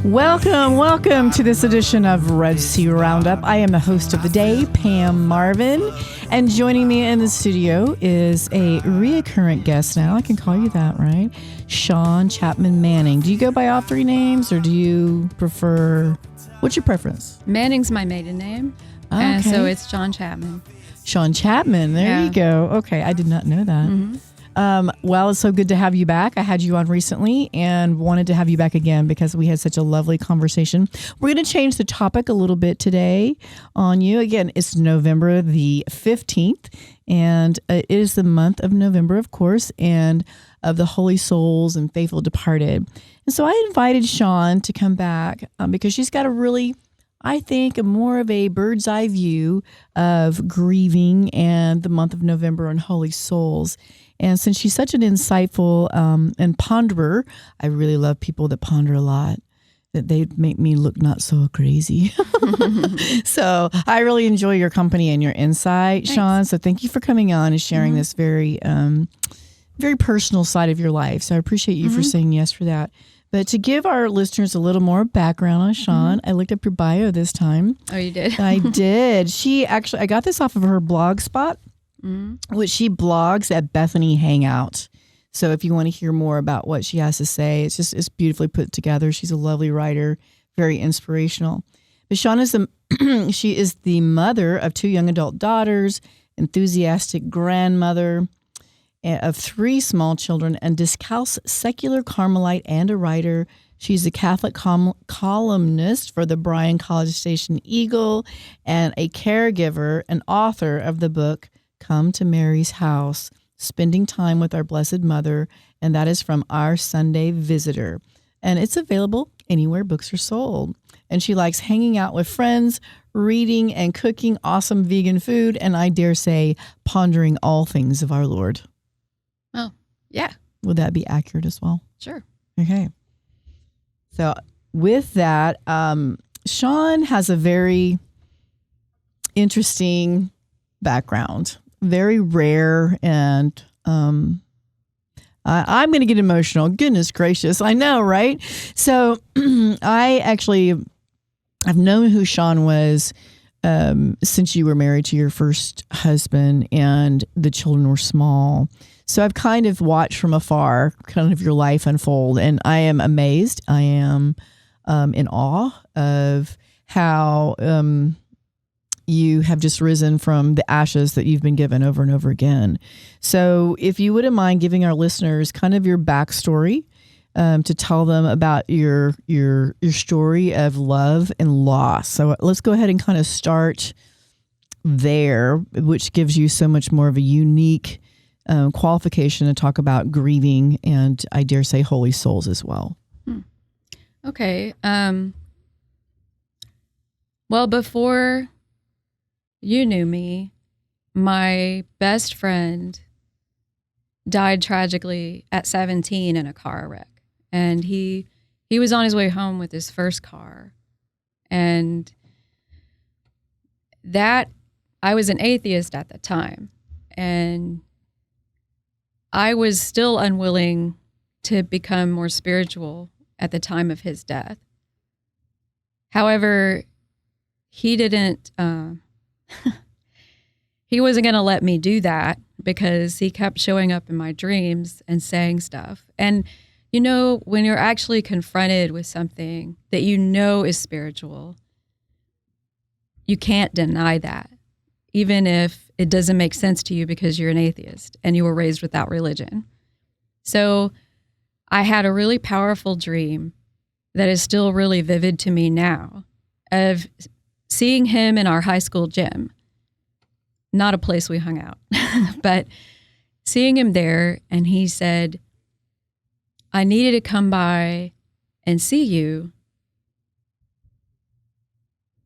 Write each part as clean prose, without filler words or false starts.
Welcome to this edition of Red Sea Roundup. I am the host of the day, Pam Marvin, and joining me in the studio is a reoccurrent guest now. I can call you that, right? Shawn Chapman Manning. Do you go by all three names, or do you prefer? What's your preference? Manning's my maiden name, okay. So it's Shawn Chapman. Shawn Chapman. There you go. Okay, I did not know that. Mm-hmm. Well, it's so good to have you back. I had you on recently and wanted to have you back again because we had such a lovely conversation. We're going to change the topic a little bit today on you. Again, it's November the 15th, and it is the month of November, of course, and of the holy souls and faithful departed. And so I invited Shawn to come back because she's got a really, I think, more of a bird's eye view of grieving and the month of November and holy souls. And since she's such an insightful and ponderer, I really love people that ponder a lot, that they make me look not so crazy. So I really enjoy your company and your insight, Thanks. Shawn. So thank you for coming on and sharing this very, very personal side of your life. So I appreciate you for saying yes for that. But to give our listeners a little more background on Shawn, I looked up your bio this time. Oh, you did? I did. I got this off of her blog spot. Which she blogs at Bethany Hangout. So if you want to hear more about what she has to say, it's beautifully put together. She's a lovely writer, very inspirational. But Shawn is she is the mother of 2 young adult daughters, enthusiastic grandmother of 3 small children, and discalced secular Carmelite and a writer. She's a Catholic columnist for the Bryan College Station Eagle and a caregiver and author of the book Come to Mary's House, Spending Time with Our Blessed Mother, and that is from Our Sunday Visitor. And it's available anywhere books are sold. And she likes hanging out with friends, reading and cooking awesome vegan food, and I dare say, pondering all things of our Lord. Oh, yeah. Would that be accurate as well? Sure. Okay. So with that, Shawn has a very interesting background. Very rare, and I'm going to get emotional. Goodness gracious, I know, right? So I've known who Shawn was since you were married to your first husband and the children were small. So I've kind of watched from afar kind of your life unfold, and I am amazed. I am in awe of how you have just risen from the ashes that you've been given over and over again. So if you wouldn't mind giving our listeners kind of your backstory to tell them about your story of love and loss. So let's go ahead and kind of start there, which gives you so much more of a unique qualification to talk about grieving and, I dare say, holy souls as well. Okay. Well, before you knew me, my best friend died tragically at 17 in a car wreck. And he was on his way home with his first car. And I was an atheist at the time. And I was still unwilling to become more spiritual at the time of his death. However, he didn't... he wasn't going to let me do that because he kept showing up in my dreams and saying stuff. And, you know, when you're actually confronted with something that you know is spiritual, you can't deny that, even if it doesn't make sense to you because you're an atheist and you were raised without religion. So I had a really powerful dream that is still really vivid to me now of seeing him in our high school gym, not a place we hung out, but seeing him there, and he said, I needed to come by and see you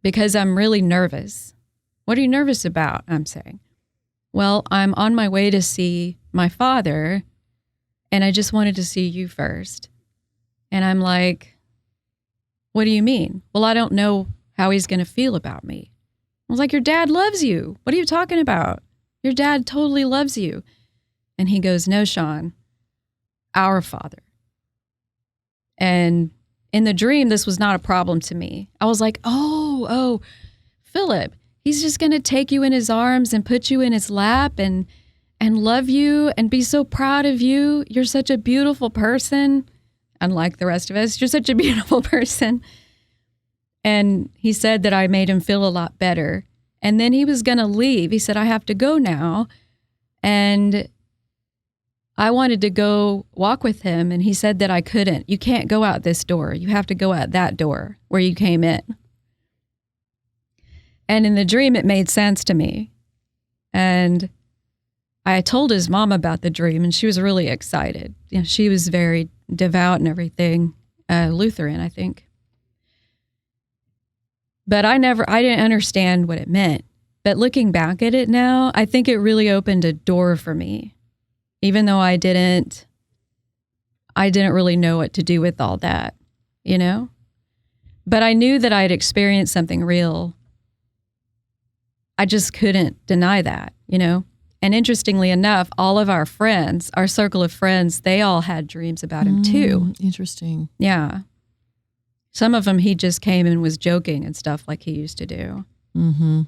because I'm really nervous. What are you nervous about? I'm saying, well, I'm on my way to see my father, and I just wanted to see you first. And I'm like, what do you mean? Well, I don't know how he's going to feel about me. I was like, your dad loves you. What are you talking about? Your dad totally loves you. And he goes, no, Shawn, our Father. And in the dream, this was not a problem to me. I was like, oh, Philip, he's just going to take you in his arms and put you in his lap and love you and be so proud of you. You're such a beautiful person. Unlike the rest of us, you're such a beautiful person. And he said that I made him feel a lot better. And then he was going to leave. He said, I have to go now. And I wanted to go walk with him. And he said that I couldn't. You can't go out this door. You have to go out that door where you came in. And in the dream, it made sense to me. And I told his mom about the dream, and she was really excited. You know, she was very devout and everything, Lutheran, I think. But I didn't understand what it meant. But looking back at it now, I think it really opened a door for me, even though I didn't really know what to do with all that, you know? But I knew that I had experienced something real. I just couldn't deny that, you know? And interestingly enough, all of our friends, our circle of friends, they all had dreams about him too. Interesting. Yeah. Some of them, he just came and was joking and stuff like he used to do. Mm-hmm.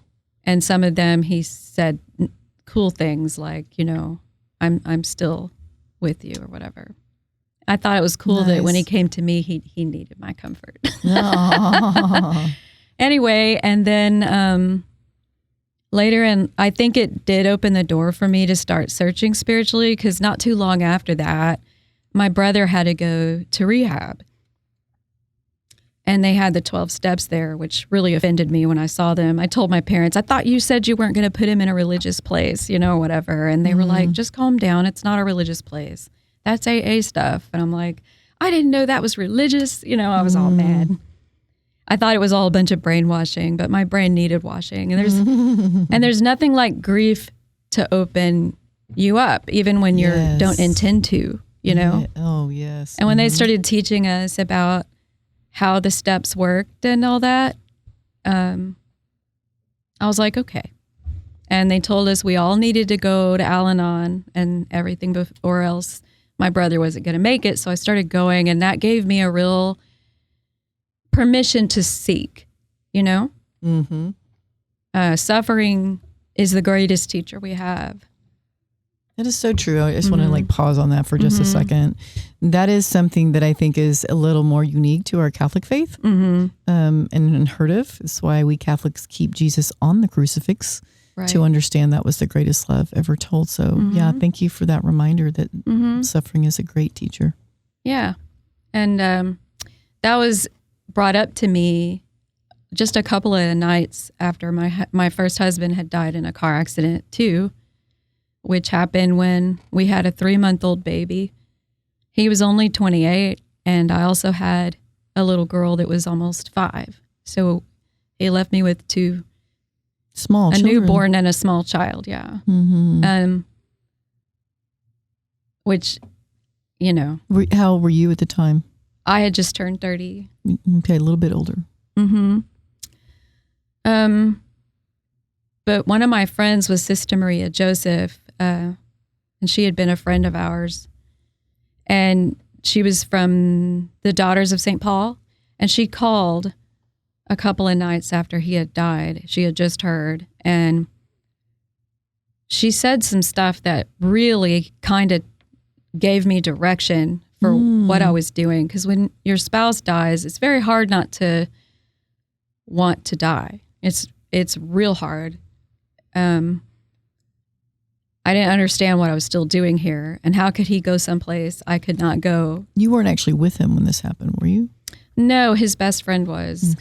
And some of them, he said cool things like, you know, I'm still with you or whatever. I thought it was cool that when he came to me, he needed my comfort. Anyway, and then later, and I think it did open the door for me to start searching spiritually, because not too long after that, my brother had to go to rehab. And they had the 12 steps there, which really offended me when I saw them. I told my parents, I thought you said you weren't going to put him in a religious place, you know, whatever. And they were like, just calm down. It's not a religious place. That's AA stuff. And I'm like, I didn't know that was religious. You know, I was all mad. I thought it was all a bunch of brainwashing, but my brain needed washing. And there's nothing like grief to open you up, even when you don't intend to, you know? Yeah. Oh, yes. And when they started teaching us about how the steps worked and all that, I was like, okay. And they told us we all needed to go to Al-Anon and everything, or else my brother wasn't going to make it. So I started going, and that gave me a real permission to seek, you know? Mm-hmm. Suffering is the greatest teacher we have. That is so true. I just want to pause on that for just a second. That is something that I think is a little more unique to our Catholic faith and unheard of. That's why we Catholics keep Jesus on the crucifix to understand that was the greatest love ever told. So yeah, thank you for that reminder that suffering is a great teacher. Yeah. And that was brought up to me just a couple of nights after my first husband had died in a car accident too, which happened when we had a 3-month-old baby. He was only 28, and I also had a little girl that was almost 5. So he left me with two small a children. Newborn and a small child, yeah. Which, you know. How old were you at the time? I had just turned 30. Okay, a little bit older. But one of my friends was Sister Maria Joseph, and she had been a friend of ours. And she was from the Daughters of St. Paul, and she called a couple of nights after he had died. She had just heard, and she said some stuff that really kind of gave me direction for what I was doing. Because when your spouse dies, it's very hard not to want to die. It's real hard. I didn't understand what I was still doing here, and how could he go someplace I could not go? You weren't actually with him when this happened, were you? No, his best friend was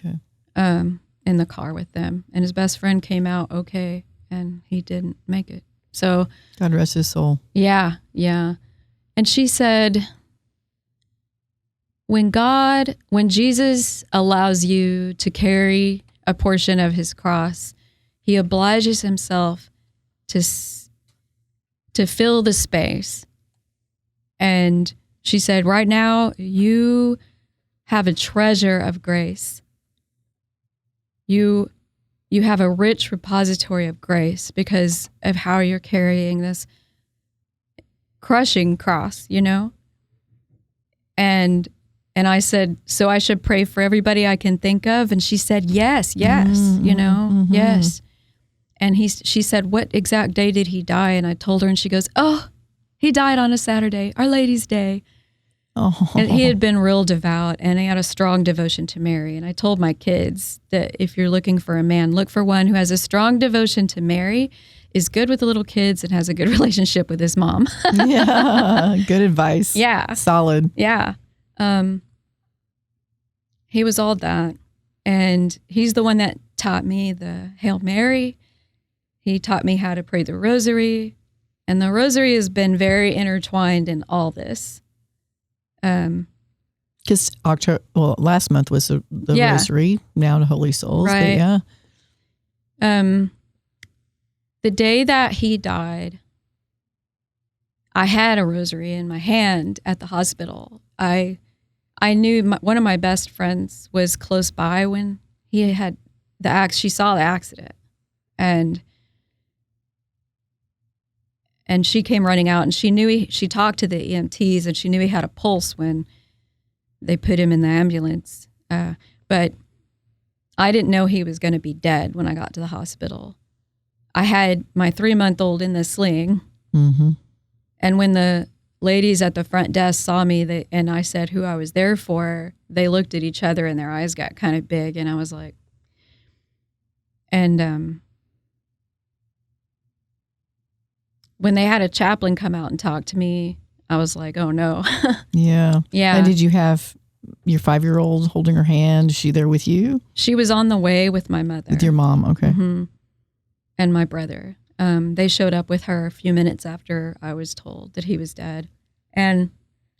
in the car with them, and his best friend came out okay, and he didn't make it. So God rest his soul. Yeah. And she said, when Jesus allows you to carry a portion of his cross, he obliges himself to fill the space. And she said, right now, you have a treasure of grace. You have a rich repository of grace because of how you're carrying this crushing cross, you know? And And I said, so I should pray for everybody I can think of? And she said, yes, yes. And she said, what exact day did he die? And I told her, and she goes, oh, he died on a Saturday, Our Lady's Day. Oh. And he had been real devout, and he had a strong devotion to Mary. And I told my kids that if you're looking for a man, look for one who has a strong devotion to Mary, is good with the little kids, and has a good relationship with his mom. Yeah, good advice. Yeah. Solid. Yeah. He was all that. And he's the one that taught me the Hail Mary. He taught me how to pray the Rosary. And the Rosary has been very intertwined in all this. Because last month was the Rosary, now to Holy Souls. Right. But yeah. The day that he died, I had a rosary in my hand at the hospital. I knew one of my best friends was close by when he had she saw the accident. And she came running out, and she talked to the EMTs, and she knew he had a pulse when they put him in the ambulance. But I didn't know he was going to be dead when I got to the hospital. I had my 3-month-old in the sling. Mm-hmm. And when the ladies at the front desk saw me, and I said who I was there for, they looked at each other and their eyes got kind of big. And I was like, and when they had a chaplain come out and talk to me, I was like, oh no. Yeah. Yeah. And did you have your 5-year-old holding her hand? Is she there with you? She was on the way with my mother. With your mom, okay. Mm-hmm. And my brother. They showed up with her a few minutes after I was told that he was dead. And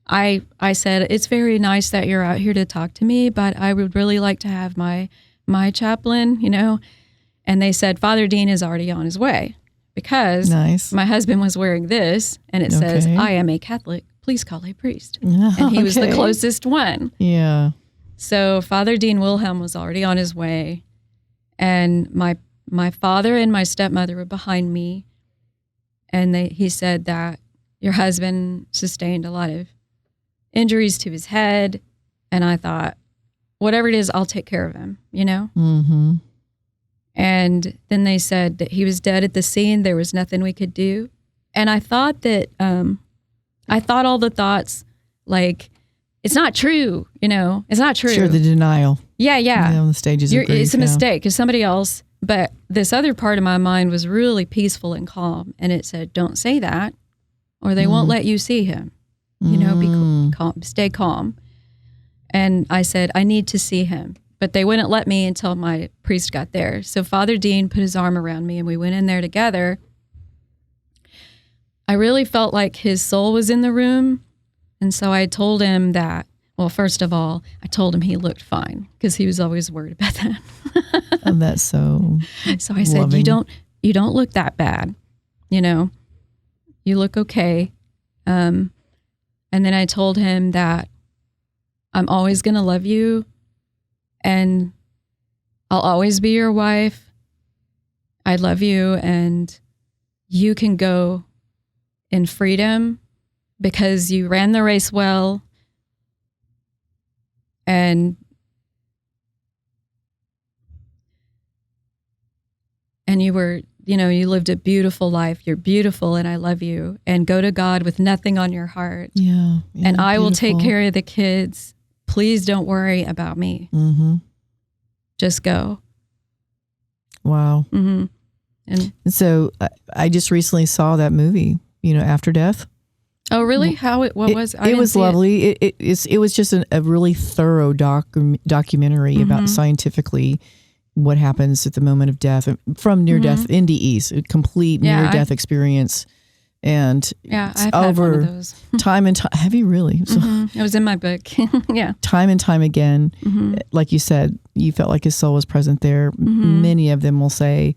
I said, it's very nice that you're out here to talk to me, but I would really like to have my chaplain, And they said, Father Dean is already on his way, because my husband was wearing this, and it says, I am a Catholic. Please call a priest. And he was the closest one. Yeah. So Father Dean Wilhelm was already on his way. And my father and my stepmother were behind me. And he said that your husband sustained a lot of injuries to his head. And I thought, whatever it is, I'll take care of him, Mm-hmm. And then they said that he was dead at the scene. There was nothing we could do. And I thought that, I thought all the thoughts, like, it's not true, it's not true. Sure, the denial. Yeah. On the stages of grief, it's a mistake. It's somebody else. But this other part of my mind was really peaceful and calm. And it said, don't say that, or they won't let you see him. Be calm, stay calm. And I said, I need to see him. But they wouldn't let me until my priest got there. So Father Dean put his arm around me, and we went in there together. I really felt like his soul was in the room. And so I told him that, well, first of all, I told him he looked fine, because he was always worried about that. And that's so I said, loving. you don't look that bad. You look okay. And then I told him that I'm always going to love you, and I'll always be your wife. I love you, and you can go in freedom because you ran the race well, and you were, you lived a beautiful life. You're beautiful, and I love you. And go to God with nothing on your heart. Yeah. And I will take care of the kids. Please don't worry about me. Mm-hmm. Just go. Wow. Mm-hmm. And so I just recently saw that movie, After Death. Oh, really? What was it? It was lovely. It was just a really thorough documentary about scientifically what happens at the moment of death from near death NDEs, a complete near death experience. And I've had one of those. Time and time. Have you really? So, it was in my book. Yeah. Time and time again, like you said, you felt like his soul was present there. Many of them will say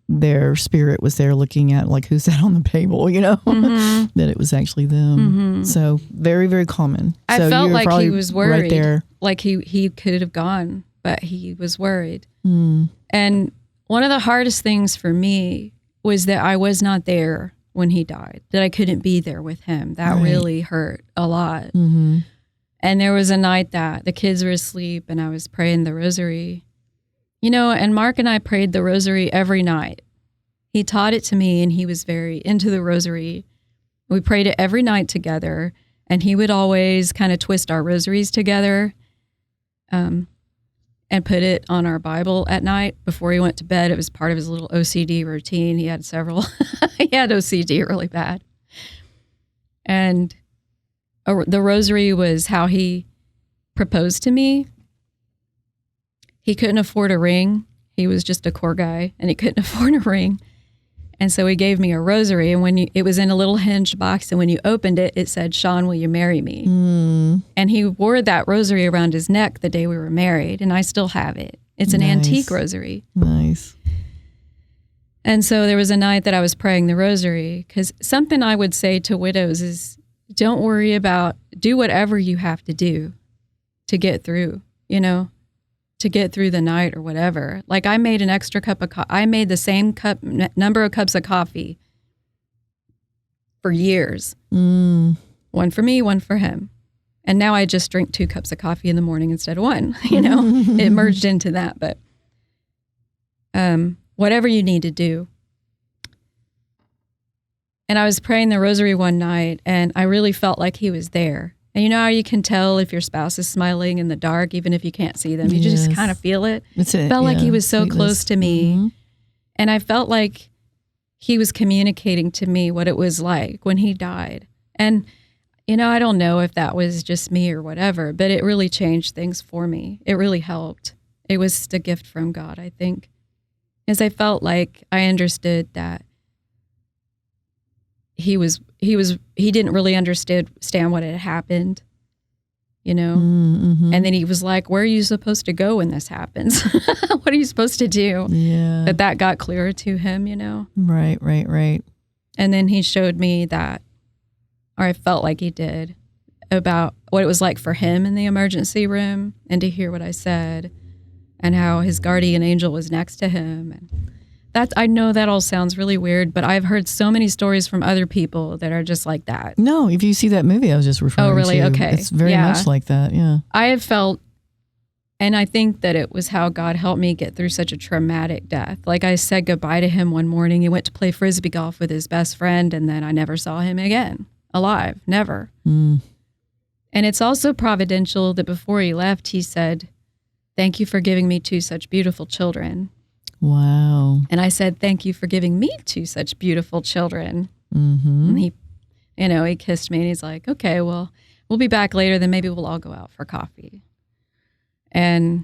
their spirit was there looking at, like, who's that on the table, that it was actually them. So very, very common. I so felt like he was worried. Right there. Like he could have gone, but he was worried. And one of the hardest things for me was that I was not there when he died, that I couldn't be there with him. That really hurt a lot. And there was a night that the kids were asleep and I was praying the rosary. You know, and Mark and I prayed the rosary every night. He taught it to me and he was very into the rosary. We prayed it every night together, and he would always kind of twist our rosaries together and put it on our Bible at night before he went to bed. It was part of his little OCD routine. He had several. He had OCD really bad. And the rosary was how he proposed to me. He couldn't afford a ring. He was just a poor guy, and he couldn't afford a ring. And so he gave me a rosary, and it was in a little hinged box, and when you opened it, it said, "Shawn, will you marry me?" And he wore that rosary around his neck the day we were married, and I still have it. It's an antique rosary. Nice. And so there was a night that I was praying the rosary, because something I would say to widows is, don't worry about, do whatever you have to do to get through, to get through the night or whatever. Like I made an extra cup of coffee. I made the same number of cups of coffee for years. One for me, one for him. And now I just drink 2 cups of coffee in the morning instead of 1, It merged into that, but whatever you need to do. And I was praying the rosary one night, and I really felt like he was there. And you know how you can tell if your spouse is smiling in the dark, even if you can't see them? You just kind of feel it. Felt like he was so close to me. And I felt like he was communicating to me what it was like when he died. And, I don't know if that was just me or whatever, but it really changed things for me. It really helped. It was a gift from God, I think. Because I felt like I understood that he didn't really understand what had happened, and then he was like, where are you supposed to go when this happens? What are you supposed to do? Yeah. But that got clearer to him, Right. And then he showed me that, or I felt like he did, about what it was like for him in the emergency room, and to hear what I said, and how his guardian angel was next to him. And I know that all sounds really weird, but I've heard so many stories from other people that are just like that. No, if you see that movie I was just referring to. Oh, really? Okay. It's very much like that, yeah. I have felt, and I think that it was how God helped me get through such a traumatic death. Like I said goodbye to him one morning. He went to play Frisbee golf with his best friend, and then I never saw him again, alive, never. And it's also providential that before he left, he said, "Thank you for giving me 2 such beautiful children." Wow. And I said, "Thank you for giving me 2 such beautiful children." Mm-hmm. And he kissed me, and he's like, "Okay, well, we'll be back later. Then maybe we'll all go out for coffee." And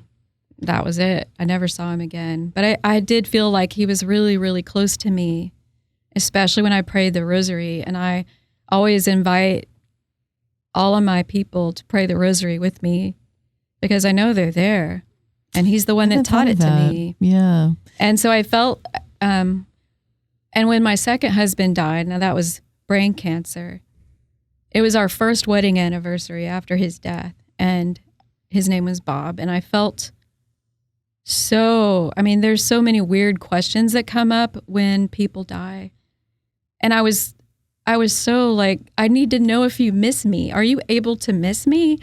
that was it. I never saw him again. But I did feel like he was really, really close to me, especially when I prayed the rosary. And I always invite all of my people to pray the rosary with me, because I know they're there. And he's the one that taught it to me. Yeah. And so I felt, and when my second husband died, now that was brain cancer, it was our first wedding anniversary after his death. And his name was Bob. And I felt there's so many weird questions that come up when people die. And I was so like, I need to know if you miss me. Are you able to miss me?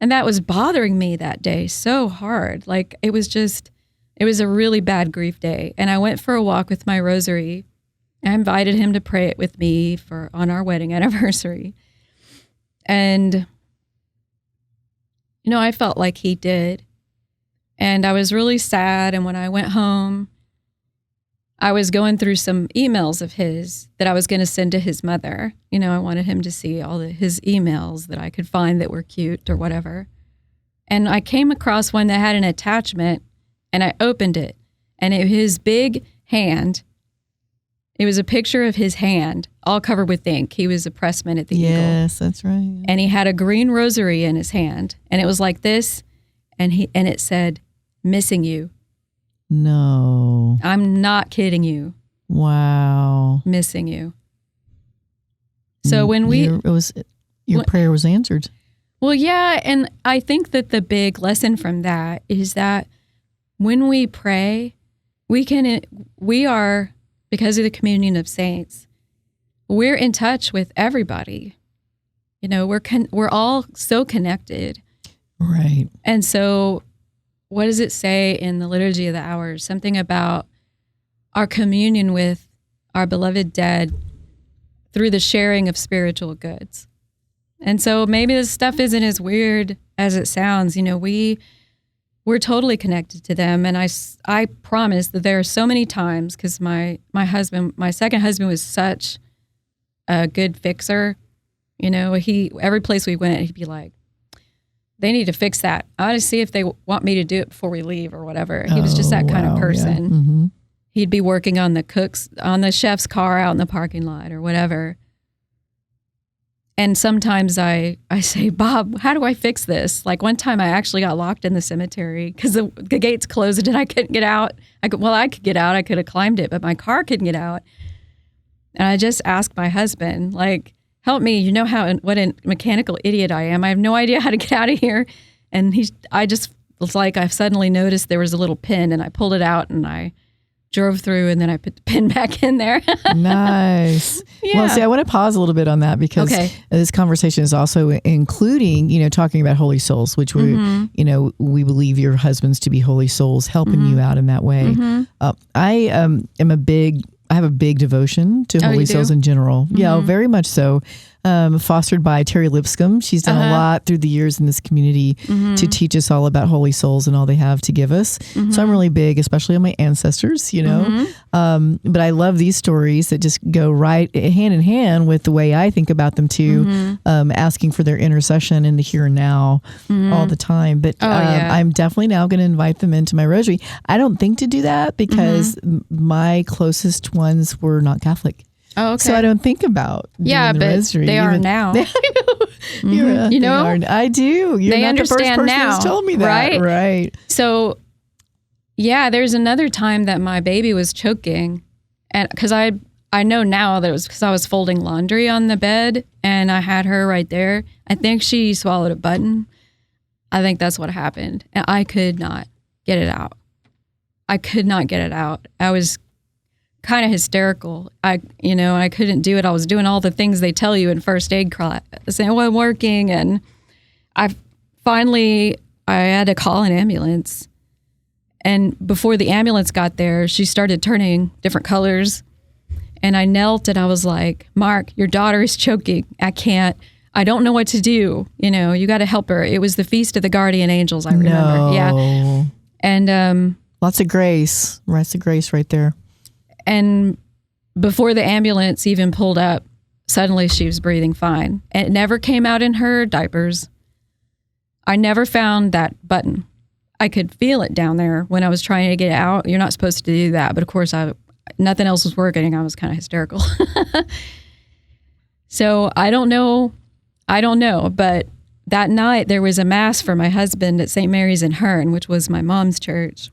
And that was bothering me that day so hard. Like it was a really bad grief day. And I went for a walk with my rosary. I invited him to pray it with me on our wedding anniversary. And, I felt like he did. And I was really sad. And when I went home, I was going through some emails of his that I was going to send to his mother. I wanted him to see all his emails that I could find that were cute or whatever. And I came across one that had an attachment, and I opened it. And his big hand, it was a picture of his hand, all covered with ink. He was a pressman at the Eagle. Yes, that's right. And he had a green rosary in his hand. And it was like this, and it said, "Missing you." No. I'm not kidding you. Wow. Missing you. So when your prayer was answered. Well, yeah, and I think that the big lesson from that is that when we pray, we are, because of the communion of saints, we're in touch with everybody. We're all so connected. Right. And so what does it say in the Liturgy of the Hours? Something about our communion with our beloved dead through the sharing of spiritual goods. And so maybe this stuff isn't as weird as it sounds. We're totally connected to them. And I promise that there are so many times, because my second husband was such a good fixer. Every place we went, he'd be like, they need to fix that. I want to see if they want me to do it before we leave or whatever. He was just that kind of person. Yeah. Mm-hmm. He'd be working on the chef's car out in the parking lot or whatever. And sometimes I say, Bob, how do I fix this? Like one time I actually got locked in the cemetery because the gates closed and I couldn't get out. I could get out. I could have climbed it, but my car couldn't get out. And I just asked my husband, like, help me. You know what a mechanical idiot I am. I have no idea how to get out of here. And I just was like, I suddenly noticed there was a little pin and I pulled it out and I drove through and then I put the pin back in there. Nice. Yeah. Well, see, I want to pause a little bit on that because this conversation is also including, talking about holy souls, which we believe your husbands to be holy souls, helping you out in that way. I have a big devotion to holy souls in general. Mm-hmm. Yeah, very much so. Fostered by Terry Lipscomb. She's done a lot through the years in this community to teach us all about holy souls and all they have to give us. So I'm really big, especially on my ancestors, But I love these stories that just go right hand in hand with the way I think about them too, asking for their intercession in the here and now all the time. But I'm definitely now going to invite them into my rosary. I don't think to do that because my closest ones were not Catholic. Oh, okay. So I don't think about the but rosary. They are now. I know. I do. You're not understand the first person now, who's told me that. Right. So, there's another time that my baby was choking, and because I know now that it was because I was folding laundry on the bed and I had her right there. I think she swallowed a button. I think that's what happened, and I could not get it out. I was kind of hysterical. I couldn't do it. I was doing all the things they tell you in first aid class, saying, I'm working. And I had to call an ambulance. And before the ambulance got there, she started turning different colors. And I knelt and I was like, Mark, your daughter is choking. I don't know what to do. You got to help her. It was the Feast of the Guardian Angels, I remember. No. Yeah. And lots of grace. Lots of grace right there. And before the ambulance even pulled up, suddenly she was breathing fine. And it never came out in her diapers. I never found that button. I could feel it down there when I was trying to get it out. You're not supposed to do that. But of course, nothing else was working. I was kind of hysterical. So I don't know. But that night there was a mass for my husband at St. Mary's in Hearn, which was my mom's church.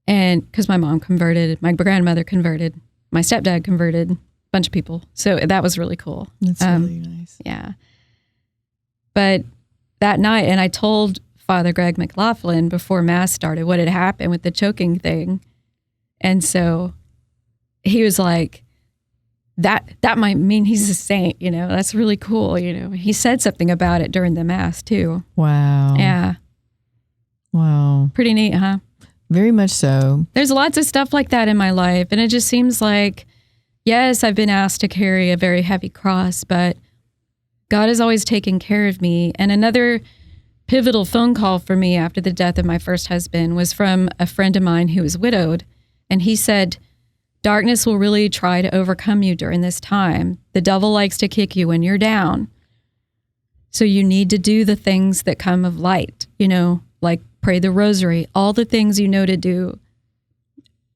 And because my mom converted, my grandmother converted, my stepdad converted, a bunch of people. So that was really cool. That's really nice. Yeah. But that night, and I told Father Greg McLaughlin before Mass started what had happened with the choking thing. And so he was like, that might mean he's a saint, that's really cool. He said something about it during the Mass too. Wow. Yeah. Wow. Pretty neat, huh? Very much so. There's lots of stuff like that in my life. And it just seems like, yes, I've been asked to carry a very heavy cross, but God has always taken care of me. And another pivotal phone call for me after the death of my first husband was from a friend of mine who was widowed. And he said, darkness will really try to overcome you during this time. The devil likes to kick you when you're down. So you need to do the things that come of light, like pray the rosary, all the things you know to do,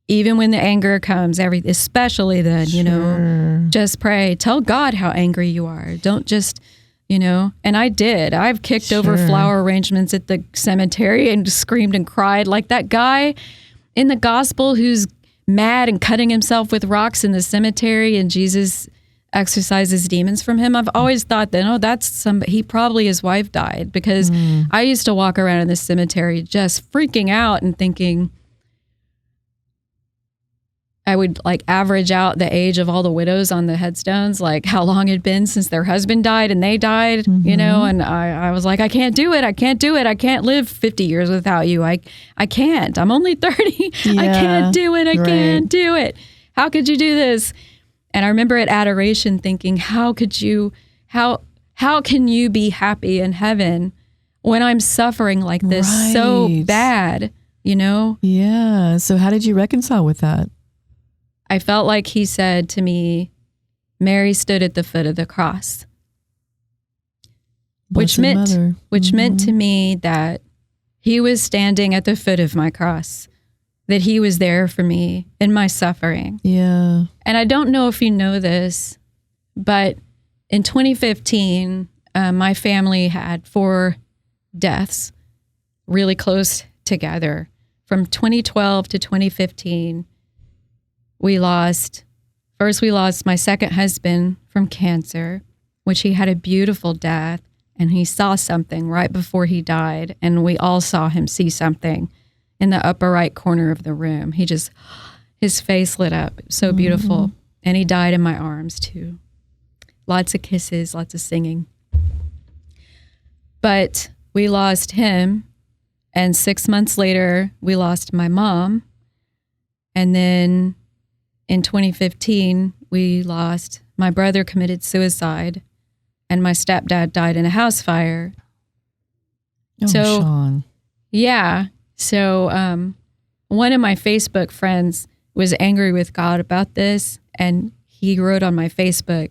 even when the anger comes, especially then, just pray. Tell God how angry you are. Don't just, and I did. I've kicked over flower arrangements at the cemetery and screamed and cried like that guy in the gospel who's mad and cutting himself with rocks in the cemetery and Jesus exorcises demons from him. I've always thought that, that's somebody, his wife died, because I used to walk around in the cemetery just freaking out and thinking, I would like average out the age of all the widows on the headstones, like how long it had been since their husband died and they died, you know, and I was like, I can't do it. I can't do it. I can't live 50 years without you. I can't. I'm only 30. Yeah, I can't do it. I can't do it. How could you do this? And I remember at adoration thinking, how can you be happy in heaven when I'm suffering like this so bad, you know? Yeah. So how did you reconcile with that? I felt like he said to me, Mary stood at the foot of the cross, which meant to me that he was standing at the foot of my cross, that he was there for me in my suffering. Yeah. And I don't know if you know this, but in 2015, my family had 4 deaths really close together. From 2012 to 2015, we lost my second husband from cancer, which he had a beautiful death, and he saw something right before he died, and we all saw him see something in the upper right corner of the room. His face lit up, so beautiful, and he died in my arms too. Lots of kisses, lots of singing. But we lost him, and 6 months later, we lost my mom, and then in 2015, we lost my brother committed suicide, and my stepdad died in a house fire. Oh, so, Shawn. Yeah. So one of my Facebook friends was angry with God about this, and he wrote on my Facebook,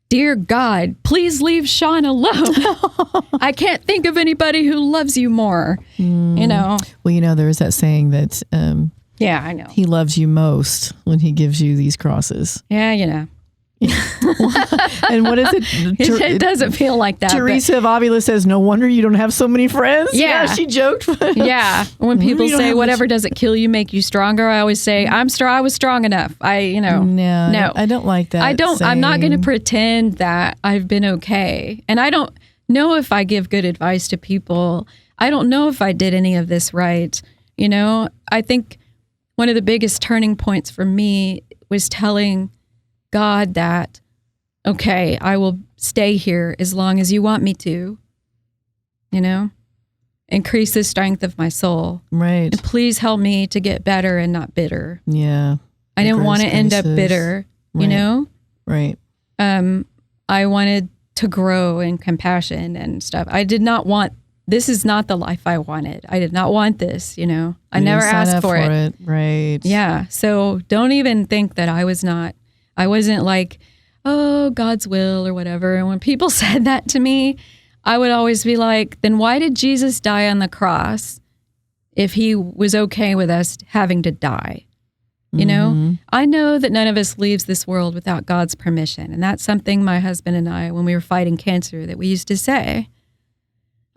"Dear God, please leave Shawn alone. I can't think of anybody who loves you more." You know? Well, you know, there is that saying that yeah, I know. he loves you most when he gives you these crosses. Yeah, you know. And what is it? It doesn't feel like that. Teresa of Avila says, "No wonder you don't have so many friends." Yeah, she joked. Yeah, when people say whatever doesn't kill you make you stronger, I always say I was strong enough. No, I don't like that. I'm not going to pretend that I've been okay, and I don't know if I give good advice to people. I don't know if I did any of this right. You know, I think one of the biggest turning points for me was telling God that, okay, I will stay here as long as you want me to, you know, increase the strength of my soul. Right. And please help me to get better and not bitter. Yeah. I didn't want to end up bitter, you know? Right. I wanted to grow in compassion and stuff. I did not want, this is not the life I wanted. I did not want this, you know? I never asked for it. Right. Yeah. So don't even think that I wasn't like, oh, God's will or whatever. And when people said that to me, I would always be like, then why did Jesus die on the cross if he was okay with us having to die? You know, I know that none of us leaves this world without God's permission. And that's something my husband and I, when we were fighting cancer, that we used to say.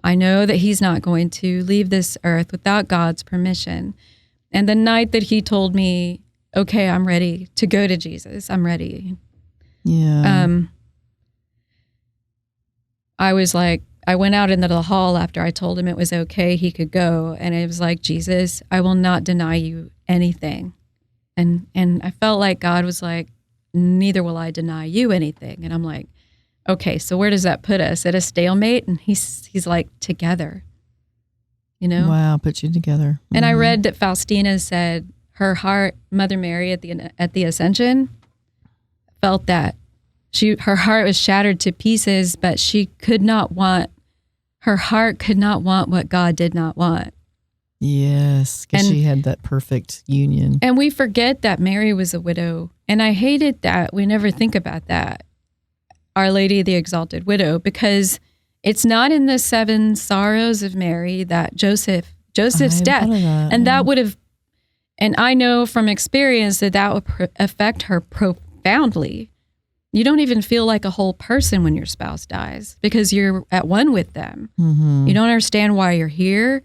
I know that he's not going to leave this earth without God's permission. And the night that he told me, okay, I'm ready to go to Jesus, I'm ready. Yeah. I was like, I went out into the hall after I told him it was okay, he could go. And it was like, Jesus, I will not deny you anything. And I felt like God was like, neither will I deny you anything. And I'm like, okay, so where does that put us? At a stalemate? And he's like, together, you know? Wow, put you together. And I read that Faustina said her heart, Mother Mary at the Ascension, felt that her heart was shattered to pieces, but her heart could not want what God did not want. Yes, because she had that perfect union. And we forget that Mary was a widow. And I hated that we never think about that. Our Lady, the Exalted Widow, because it's not in the 7 sorrows of Mary that Joseph's death. And that would have, and I know from experience that would affect her profoundly. You don't even feel like a whole person when your spouse dies because you're at one with them. Mm-hmm. You don't understand why you're here,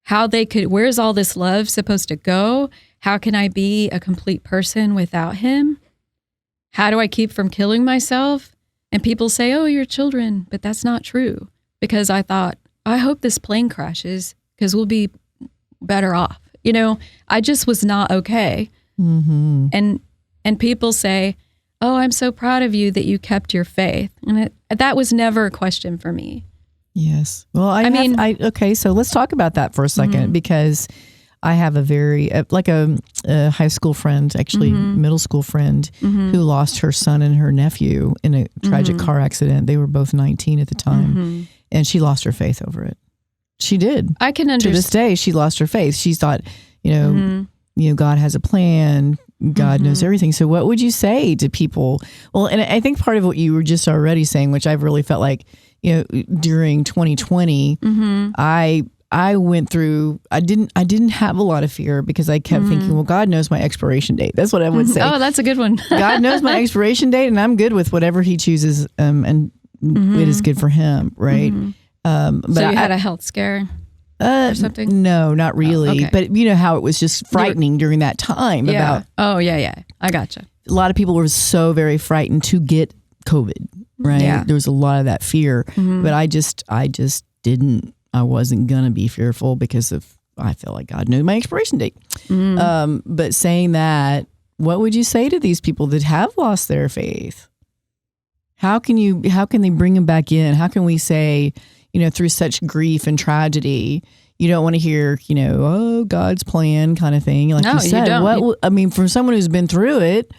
where's all this love supposed to go? How can I be a complete person without him? How do I keep from killing myself? And people say, oh, you're children, but that's not true. Because I thought, I hope this plane crashes because we'll be better off. You know, I just was not okay. Mm-hmm. And people say, oh, I'm so proud of you that you kept your faith. And that was never a question for me. Yes. Well, okay, so let's talk about that for a second, because I have a very, like a high school friend, actually middle school friend, who lost her son and her nephew in a tragic car accident. They were both 19 at the time, and she lost her faith over it. She did. I can understand. To this day, she lost her faith. She thought, God has a plan. God knows everything. So what would you say to people? Well, and I think part of what you were just already saying, which I've really felt like, during 2020, I went through, I didn't have a lot of fear because I kept thinking, well, God knows my expiration date. That's what I would say. Oh, that's a good one. God knows my expiration date, and I'm good with whatever he chooses, and it is good for him. Right. But so you had a health scare? Or something? No, not really. Okay. But you know how it was just frightening during that time. Yeah. I gotcha. A lot of people were so very frightened to get COVID, right? Yeah. There was a lot of that fear, but I just didn't. I wasn't gonna be fearful because I felt like God knew my expiration date. But saying that, what would you say to these people that have lost their faith? How can they bring them back in? How can we say, through such grief and tragedy, you don't want to hear, oh, God's plan kind of thing. Like you said, you don't. For someone who's been through it,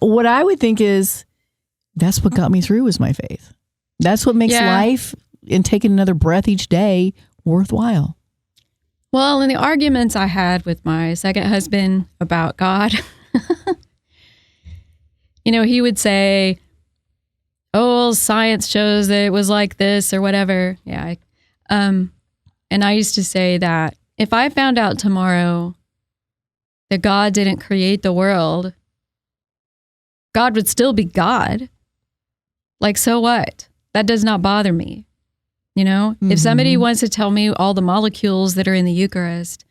what I would think is that's what got me through was my faith. That's what makes life and taking another breath each day worthwhile. Well, in the arguments I had with my second husband about God, he would say, oh, science shows that it was like this or whatever. Yeah. And I used to say that if I found out tomorrow that God didn't create the world, God would still be God. Like, so what? That does not bother me. If somebody wants to tell me all the molecules that are in the Eucharist,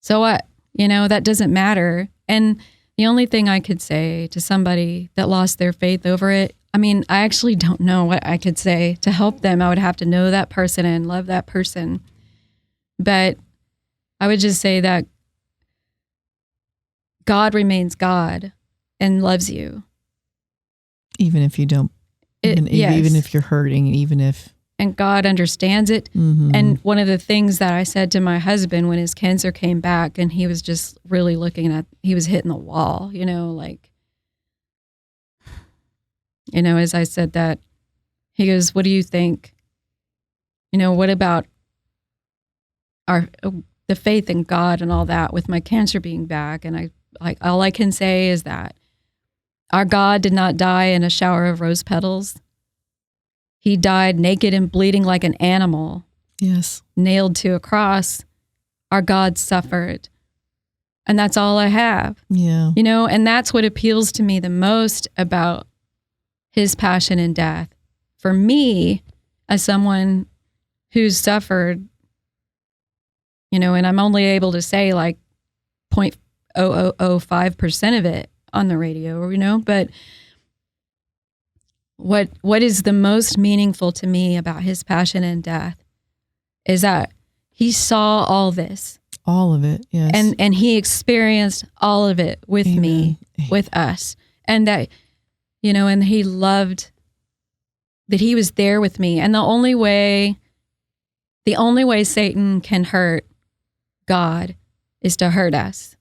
so what? That doesn't matter. And the only thing I could say to somebody that lost their faith over it, I actually don't know what I could say to help them. I would have to know that person and love that person. But I would just say that God remains God and loves you. Even if you don't, even if you're hurting, even if... And God understands it. And one of the things that I said to my husband when his cancer came back and he was just really he was hitting the wall, as I said that, he goes, what do you think? What about the faith in God and all that with my cancer being back? And all I can say is that our God did not die in a shower of rose petals. He died naked and bleeding like an animal. Yes. Nailed to a cross. Our God suffered. And that's all I have. Yeah. And that's what appeals to me the most about his passion and death. For me, as someone who's suffered, and I'm only able to say like 0.0005% of it on the radio, but what is the most meaningful to me about his passion and death is that he saw all this. All of it, yes. And he experienced all of it with me, with us. And that, and he loved that he was there with me. And the only way Satan can hurt God is to hurt us,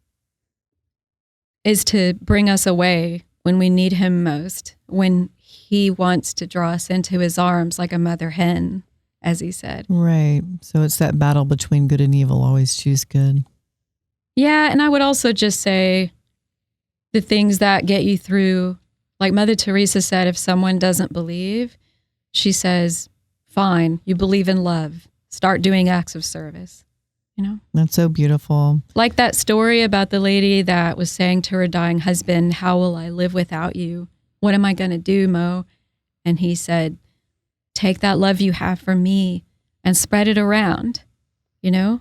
is to bring us away when we need him most, when he wants to draw us into his arms like a mother hen, as he said. Right. So it's that battle between good and evil. Always choose good. Yeah. And I would also just say the things that get you through, like Mother Teresa said, if someone doesn't believe, she says, fine, you believe in love. Start doing acts of service. That's so beautiful. Like that story about the lady that was saying to her dying husband, how will I live without you? What am I going to do, Mo? And he said, take that love you have for me and spread it around, And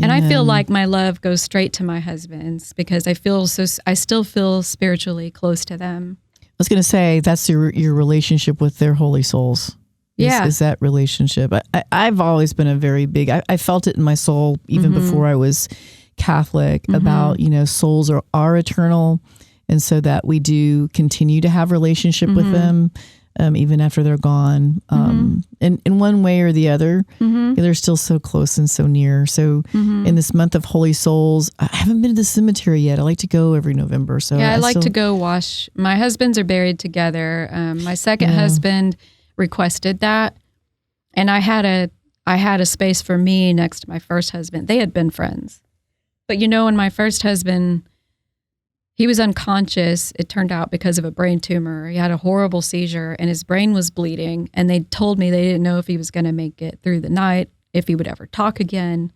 I feel like my love goes straight to my husband's because I still feel spiritually close to them. I was going to say, that's your relationship with their holy souls. Is that relationship. I've always been a very big, I felt it in my soul even before I was Catholic about, souls are eternal. And so that we do continue to have relationship with them, even after they're gone. And in one way or the other, they're still so close and so near. So in this month of Holy Souls, I haven't been to the cemetery yet. I like to go every November. So yeah, I like to go wash. My husbands are buried together. My second husband requested that. And I had a space for me next to my first husband. They had been friends. But when my first husband, he was unconscious, it turned out, because of a brain tumor. He had a horrible seizure and his brain was bleeding. And they told me they didn't know if he was going to make it through the night, if he would ever talk again.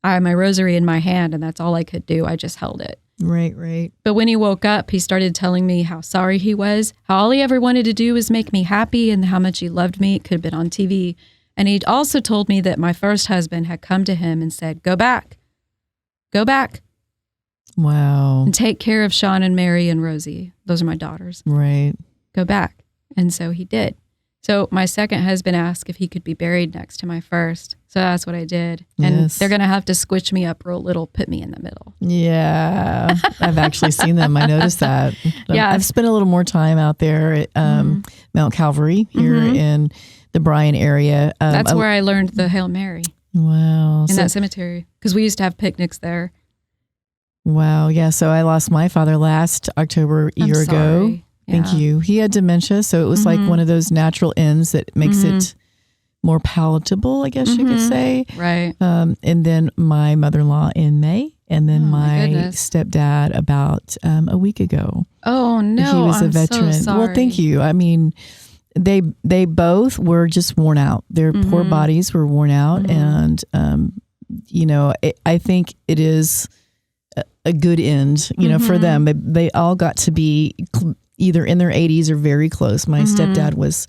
I had my rosary in my hand and that's all I could do. I just held it. Right. But when he woke up, he started telling me how sorry he was, how all he ever wanted to do was make me happy and how much he loved me. It could have been on TV. And he also told me that my first husband had come to him and said, go back. Wow. And take care of Shawn and Mary and Rosie. Those are my daughters. Right. Go back. And so he did. So my second husband asked if he could be buried next to my first. So that's what I did. And they're going to have to squitch me up real little, put me in the middle. Yeah. I've actually seen them. I noticed that. Yeah. I've spent a little more time out there at Mount Calvary here in the Bryan area. That's where I learned the Hail Mary. Wow. In that cemetery. Because we used to have picnics there. Wow. Yeah. So I lost my father last October a year ago. Thank you. He had dementia. So it was like one of those natural ends that makes it more palatable, I guess you could say. Right. And then my mother-in-law in May. And then my stepdad about a week ago. Oh, no. He was a veteran. So sorry. Well, thank you. I mean, they both were just worn out. Their poor bodies were worn out. And, I think it is a good end, for them. They all got to be either in their 80s or very close. My stepdad was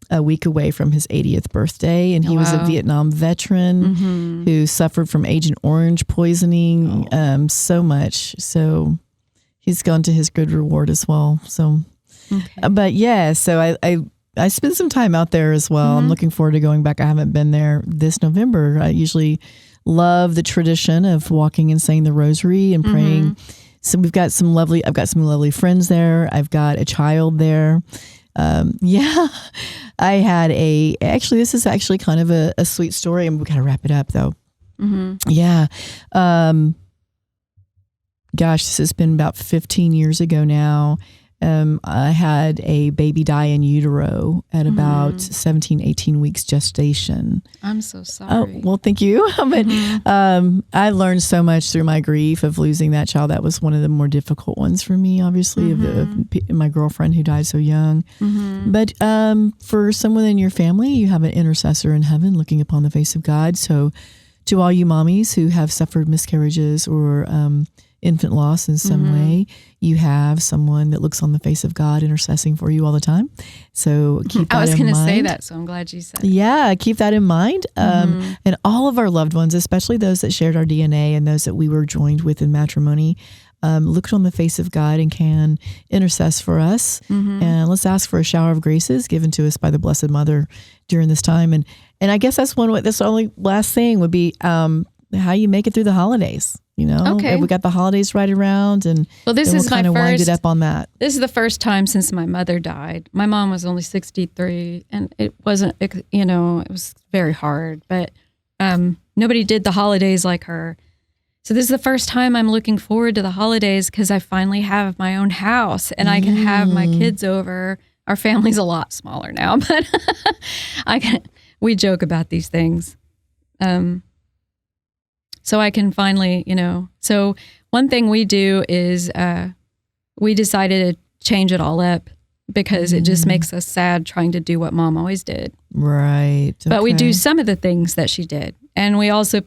a week away from his 80th birthday, and he was a Vietnam veteran who suffered from Agent Orange poisoning so much. So he's gone to his good reward as well. So, but yeah, so I spent some time out there as well. I'm looking forward to going back. I haven't been there this November. I usually love the tradition of walking and saying the rosary and praying. So I've got some lovely friends there. I've got a child there. I had this is actually kind of a sweet story, and we got to wrap it up though. Yeah. Gosh, this has been about 15 years ago now. I had a baby die in utero at about 17, 18 weeks gestation. I'm so sorry. Oh, well, thank you. But I learned so much through my grief of losing that child. That was one of the more difficult ones for me, obviously, of my girlfriend who died so young. But for someone in your family, you have an intercessor in heaven looking upon the face of God. So to all you mommies who have suffered miscarriages or infant loss in some way, you have someone that looks on the face of God intercessing for you all the time. So keep that in mind. I was going to say that, so I'm glad you said it. Yeah, keep that in mind. And all of our loved ones, especially those that shared our DNA and those that we were joined with in matrimony, looked on the face of God and can intercess for us. And let's ask for a shower of graces given to us by the Blessed Mother during this time. And I guess that's the only last thing would be how you make it through the holidays. Okay. We got the holidays right around, and this is kind of wind it up on that. This is the first time since my mother died. My mom was only 63, and it wasn't, it was very hard. But nobody did the holidays like her. So this is the first time I'm looking forward to the holidays because I finally have my own house and I can have my kids over. Our family's a lot smaller now, but we joke about these things. So I can finally, so one thing we do is we decided to change it all up because it just makes us sad trying to do what Mom always did. Right. Okay. But we do some of the things that she did. And we also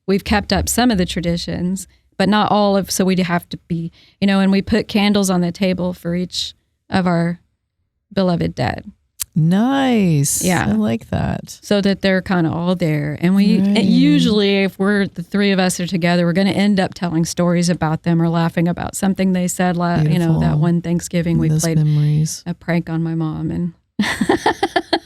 we've kept up some of the traditions, but not all of, so we'd have to be, and we put candles on the table for each of our beloved dead. Nice. Yeah. I like that. So that they're kind of all there. And usually if the three of us are together, we're going to end up telling stories about them or laughing about something they said, that one Thanksgiving we played memories. a prank on my mom. And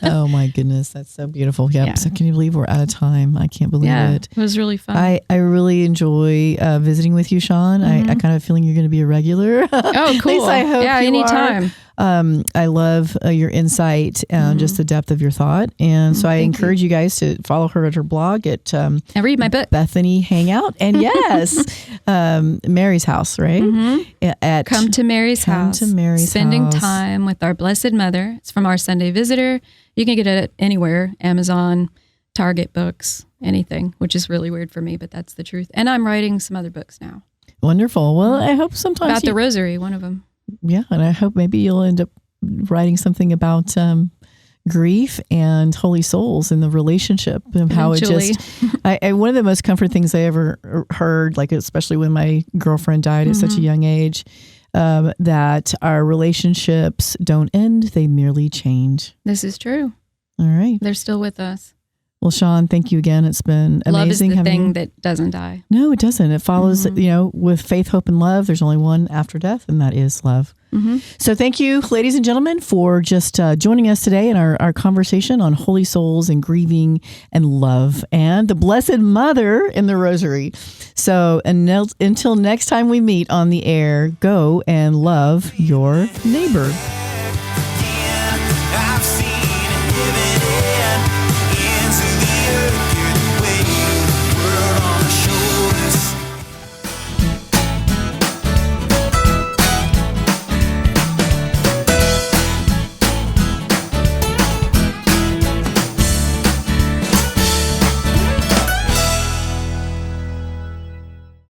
Oh my goodness, that's so beautiful. Yep. Yeah. So can you believe we're out of time? I can't believe it. It was really fun. I really enjoy visiting with you, Shawn. I kind of have a feeling you're going to be a regular. Oh, cool. At least I hope you anytime. I love your insight and just the depth of your thought. And so I encourage you guys to follow her at her blog at and read my book, Bethany Hangout. And yes, Mary's House, right? At Come to Mary's House. Spending time with our Blessed Mother. It's from our Sunday Visitor. You can get it anywhere, Amazon, Target books, anything, which is really weird for me, but that's the truth. And I'm writing some other books now. Wonderful. Well, I hope sometimes about the Rosary, one of them. Yeah, and I hope maybe you'll end up writing something about grief and holy souls and the relationship and how it just. One of the most comforting things I ever heard, like especially when my girlfriend died at such a young age, that our relationships don't end; they merely change. This is true. All right, they're still with us. Well, Shawn, thank you again. It's been amazing. Love is the thing that doesn't die. No, it doesn't. It follows, with faith, hope, and love. There's only one after death, and that is love. So thank you, ladies and gentlemen, for just joining us today in our conversation on holy souls and grieving and love and the Blessed Mother in the Rosary. So until next time we meet on the air, go and love your neighbor. I've seen it living into the earth.